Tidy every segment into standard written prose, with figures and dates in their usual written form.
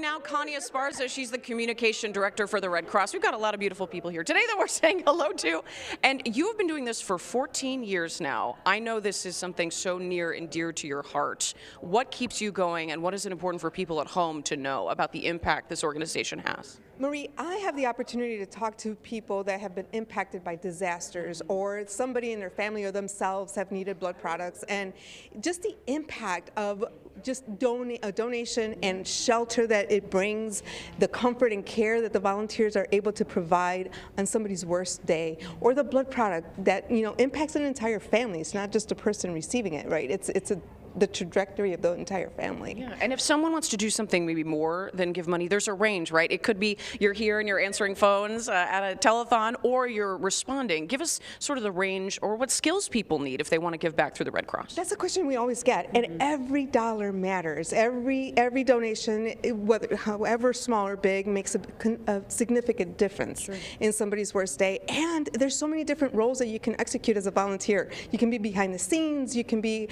now Connie Esparza. She's the communication director for the Red Cross. We've got a lot of beautiful people here today that we're saying hello to. And you have been doing this for 14 years now. I know this is something so near and dear to your heart. What keeps you going, and what is it important for people at home to know about the impact this organization has? Marie, I have the opportunity to talk to people that have been impacted by disasters, or somebody in their family or themselves have needed blood products, and just the impact of just a donation and shelter that it brings, the comfort and care that the volunteers are able to provide on somebody's worst day, or the blood product that impacts an entire family. It's not just a person receiving it, right? It's the trajectory of the entire family. Yeah, and if someone wants to do something maybe more than give money, there's a range, right? It could be you're here and you're answering phones at a telethon, or you're responding. Give us sort of the range or what skills people need if they want to give back through the Red Cross. That's a question we always get, and every dollar matters. Every donation, whether however small or big, makes a significant difference in somebody's worst day. And there's so many different roles that you can execute as a volunteer. You can be behind the scenes. You can be,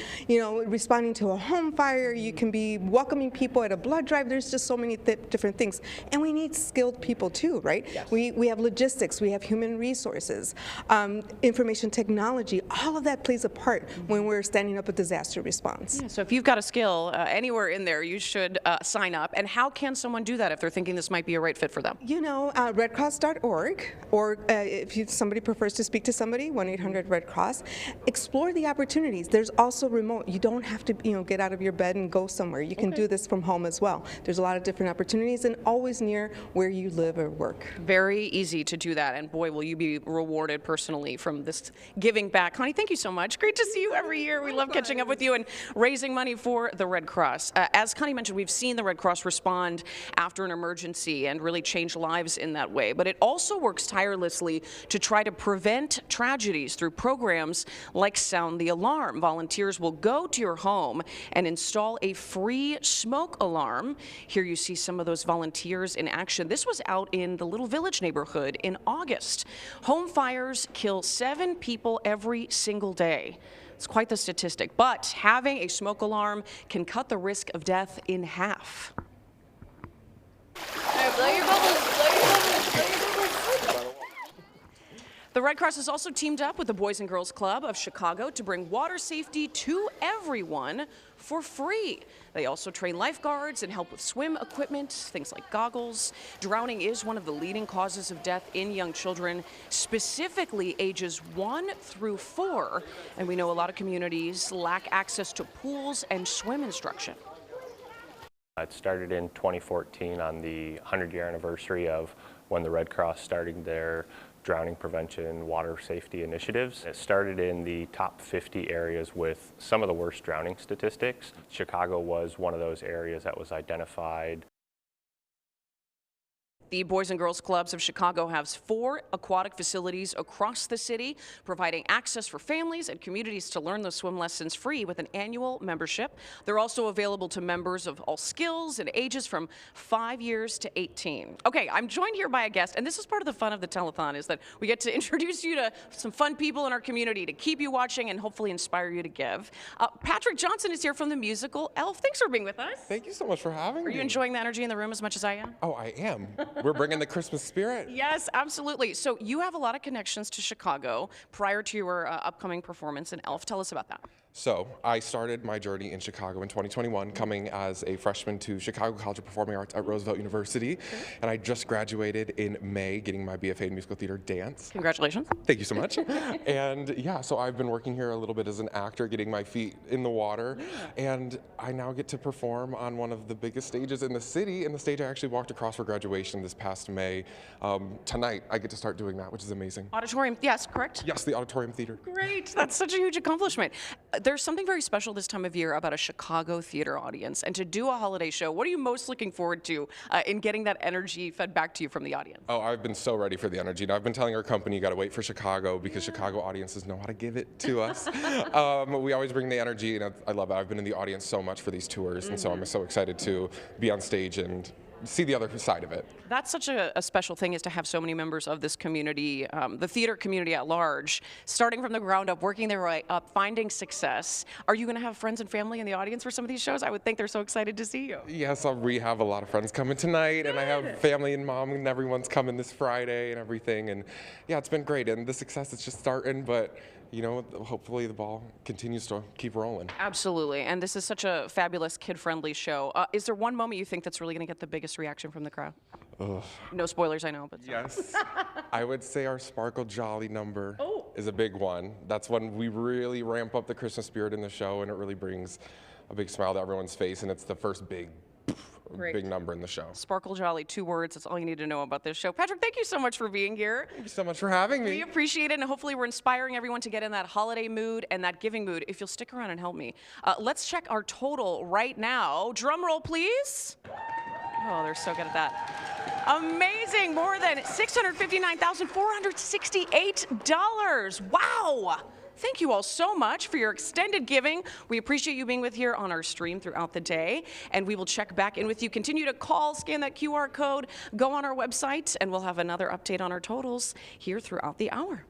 responding to a home fire. You can be welcoming people at a blood drive. There's just so many different things. And we need skilled people too, right? Yes. We have logistics, we have human resources, information technology. All of that plays a part when we're standing up a disaster response. Yeah, so if you've got a skill anywhere in there, you should sign up. And how can someone do that if they're thinking this might be a right fit for them? Redcross.org, or if somebody prefers to speak to somebody, 1-800-RED-CROSS. Explore the opportunities. There's also remote. You don't have to get out of your bed and go somewhere. You can do this from home as well. There's a lot of different opportunities, and always near where you live or work. Very easy to do that, and boy, will you be rewarded personally from this giving back. Connie, thank you so much. Great to see you every year. We love catching up with you and raising money for the Red Cross. As Connie mentioned, we've seen the Red Cross respond after an emergency and really change lives in that way, but it also works tirelessly to try to prevent tragedies through programs like Sound the Alarm. Volunteers will go to your home and install a free smoke alarm. Here you see some of those volunteers in action. This was out in the Little Village neighborhood in August. Home fires kill 7 people every single day. It's quite the statistic, but having a smoke alarm can cut the risk of death in half. All right, blow your bubbles, blow your bubbles, blow your bubbles. The Red Cross has also teamed up with the Boys and Girls Club of Chicago to bring water safety to everyone for free. They also train lifeguards and help with swim equipment, things like goggles. Drowning is one of the leading causes of death in young children, specifically ages 1 through 4. And we know a lot of communities lack access to pools and swim instruction. It started in 2014 on the 100-year anniversary of when the Red Cross started their drowning prevention, water safety initiatives. It started in the top 50 areas with some of the worst drowning statistics. Chicago was one of those areas that was identified. The Boys and Girls Clubs of Chicago has 4 aquatic facilities across the city, providing access for families and communities to learn those swim lessons free with an annual membership. They're also available to members of all skills and ages from 5 years to 18. Okay, I'm joined here by a guest, and this is part of the fun of the telethon, is that we get to introduce you to some fun people in our community to keep you watching and hopefully inspire you to give. Patrick Johnson is here from the musical Elf. Thanks for being with us. Thank you so much for having me. Are you enjoying the energy in the room as much as I am? Oh, I am. We're bringing the Christmas spirit. Yes, absolutely. So you have a lot of connections to Chicago prior to your upcoming performance in Elf. Tell us about that. So I started my journey in Chicago in 2021, coming as a freshman to Chicago College of Performing Arts at Roosevelt University. And I just graduated in May, getting my BFA in musical theater dance. Congratulations. Thank you so much. And yeah, so I've been working here a little bit as an actor, getting my feet in the water. And I now get to perform on one of the biggest stages in the city, and the stage I actually walked across for graduation this past May. Tonight, I get to start doing that, which is amazing. Auditorium, yes, correct? Yes, the Auditorium Theater. Great, that's such a huge accomplishment. There's something very special this time of year about a Chicago theater audience, and to do a holiday show, what are you most looking forward to in getting that energy fed back to you from the audience? Oh, I've been so ready for the energy. And I've been telling our company, you got to wait for Chicago, because Chicago audiences know how to give it to us. We always bring the energy, and I love it. I've been in the audience so much for these tours, and so I'm so excited to be on stage and see the other side of it. That's such a special thing, is to have so many members of this community, the theater community at large, starting from the ground up, working their way up, finding success. Are you going to have friends and family in the audience for some of these shows? I would think they're so excited to see you. Yes, we have a lot of friends coming tonight, and I have family and mom, and everyone's coming this Friday and everything. And yeah, it's been great, and the success is just starting, but you know, hopefully the ball continues to keep rolling. Absolutely, and this is such a fabulous kid-friendly show. Is there one moment you think that's really going to get the biggest reaction from the crowd? Ugh. No spoilers, I know, but Yes, I would say our Sparkle Jolly number is a big one. That's when we really ramp up the Christmas spirit in the show, and it really brings a big smile to everyone's face, and it's the first big number in the show. Sparkle Jolly, 2 words. That's all you need to know about this show. Patrick, thank you so much for being here. Thank you so much for having We me. appreciate it, and hopefully we're inspiring everyone to get in that holiday mood and that giving mood. If you'll stick around and help me, let's check our total right now. Drum roll, please. Oh, they're so good at that. Amazing, more than $659,468. Wow. Thank you all so much for your extended giving. We appreciate you being with here on our stream throughout the day, and we will check back in with you. Continue to call, scan that QR code, go on our website, and we'll have another update on our totals here throughout the hour.